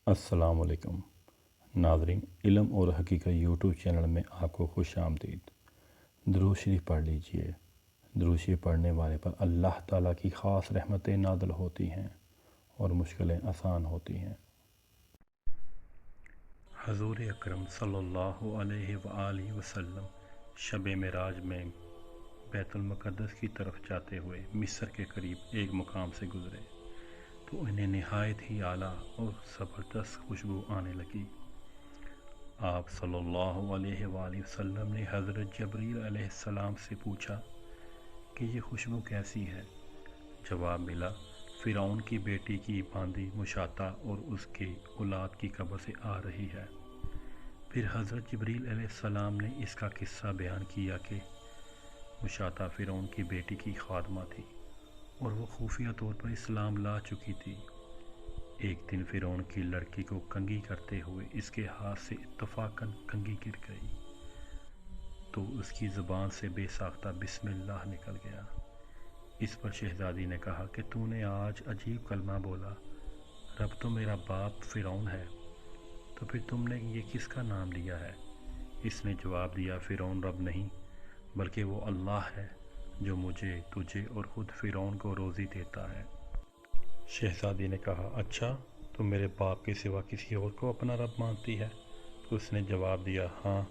السلام علیکم ناظرین، علم اور حقیقت یوٹیوب چینل میں آپ کو خوش آمدید۔ درود شریف پڑھ لیجئے۔ درود شریف پڑھنے والے پر اللہ تعالیٰ کی خاص رحمتیں نازل ہوتی ہیں اور مشکلیں آسان ہوتی ہیں۔ حضور اکرم صلی اللہ علیہ وآلہ وسلم شب معراج میں بیت المقدس کی طرف جاتے ہوئے مصر کے قریب ایک مقام سے گزرے تو انہیں نہایت ہی اعلیٰ اور زبردست خوشبو آنے لگی۔ آپ صلی اللہ علیہ وآلہ وسلم نے حضرت جبریل علیہ السلام سے پوچھا کہ یہ خوشبو کیسی ہے؟ جواب ملا، فرعون کی بیٹی کی باندی مشاطہ اور اس کے اولاد کی قبر سے آ رہی ہے۔ پھر حضرت جبریل علیہ السلام نے اس کا قصہ بیان کیا کہ مشاطہ فرعون کی بیٹی کی خادمہ تھی اور وہ خفیہ طور پر اسلام لا چکی تھی۔ ایک دن فرعون کی لڑکی کو کنگھی کرتے ہوئے اس کے ہاتھ سے اتفاقاً کنگھی گر گئی تو اس کی زبان سے بے ساختہ بسم اللہ نکل گیا۔ اس پر شہزادی نے کہا کہ تو نے آج عجیب کلمہ بولا، رب تو میرا باپ فرعون ہے، تو پھر تم نے یہ کس کا نام لیا ہے؟ اس نے جواب دیا، فرعون رب نہیں بلکہ وہ اللہ ہے جو مجھے، تجھے اور خود فرعون کو روزی دیتا ہے۔ شہزادی نے کہا، اچھا تو میرے باپ کے سوا کسی اور کو اپنا رب مانتی ہے؟ تو اس نے جواب دیا، ہاں،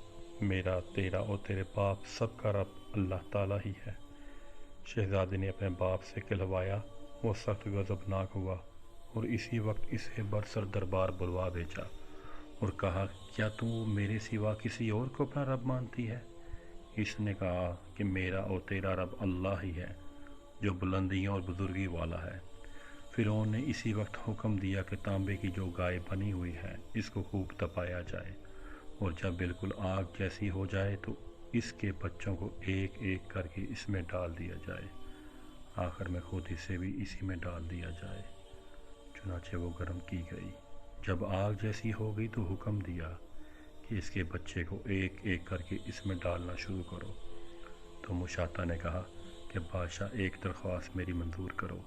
میرا، تیرا اور تیرے باپ سب کا رب اللہ تعالیٰ ہی ہے۔ شہزادی نے اپنے باپ سے کہلوایا، وہ سخت غضبناک ہوا اور اسی وقت اسے برسر دربار بلوا بھیجا اور کہا، کیا تو میرے سوا کسی اور کو اپنا رب مانتی ہے؟ اس نے کہا کہ میرا اور تیرا رب اللہ ہی ہے جو بلندیوں اور بزرگی والا ہے۔ فرعون نے اسی وقت حکم دیا کہ تانبے کی جو گائے بنی ہوئی ہے اس کو خوب تپایا جائے اور جب بالکل آگ جیسی ہو جائے تو اس کے بچوں کو ایک ایک کر کے اس میں ڈال دیا جائے، آخر میں خود اسے بھی اسی میں ڈال دیا جائے۔ چنانچہ وہ گرم کی گئی۔ جب آگ جیسی ہو گئی تو حکم دیا کہ اس کے بچے کو ایک ایک کر کے اس میں ڈالنا شروع کرو۔ تو مشاطہ نے کہا کہ بادشاہ، ایک درخواست میری منظور کرو،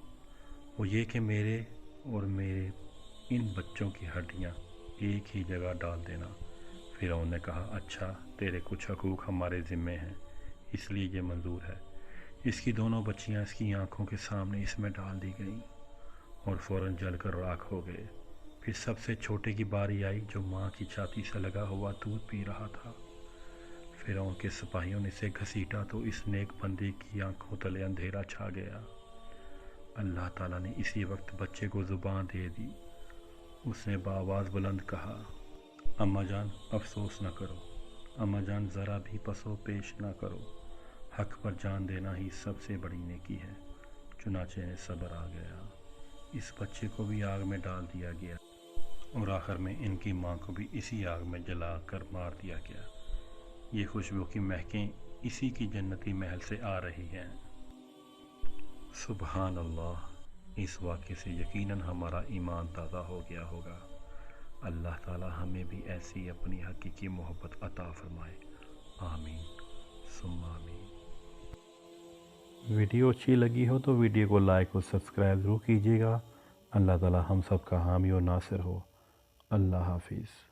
وہ یہ کہ میرے اور میرے ان بچوں کی ہڈیاں ایک ہی جگہ ڈال دینا۔ فرعون نے کہا، اچھا، تیرے کچھ حقوق ہمارے ذمے ہیں اس لیے یہ منظور ہے۔ اس کی دونوں بچیاں اس کی آنکھوں کے سامنے اس میں ڈال دی گئیں اور فوراً جل کر راکھ ہو گئے۔ پھر سب سے چھوٹے کی باری آئی جو ماں کی چھاتی سے لگا ہوا دودھ پی رہا تھا۔ فرعون کے سپاہیوں نے اسے گھسیٹا تو اس نیک بندی کی آنکھوں تلے اندھیرا چھا گیا۔ اللہ تعالیٰ نے اسی وقت بچے کو زبان دے دی۔ اس نے بآواز بلند کہا، اماں جان افسوس نہ کرو، اماں جان ذرا بھی پسو پیش نہ کرو، حق پر جان دینا ہی سب سے بڑی نیکی ہے۔ چنانچہ انہیں صبر آ گیا۔ اس بچے کو بھی آگ میں ڈال دیا گیا اور آخر میں ان کی ماں کو بھی اسی آگ میں جلا کر مار دیا گیا۔ یہ خوشبو کی مہکیں اسی کی جنتی محل سے آ رہی ہیں۔ سبحان اللہ! اس واقعے سے یقیناً ہمارا ایمان تازہ ہو گیا ہوگا۔ اللہ تعالی ہمیں بھی ایسی اپنی حقیقی محبت عطا فرمائے، آمین ثم آمین۔ ویڈیو اچھی لگی ہو تو ویڈیو کو لائک اور سبسکرائب ضرور کیجیے گا۔ اللہ تعالی ہم سب کا حامی اور ناصر ہو۔ اللہ حافظ۔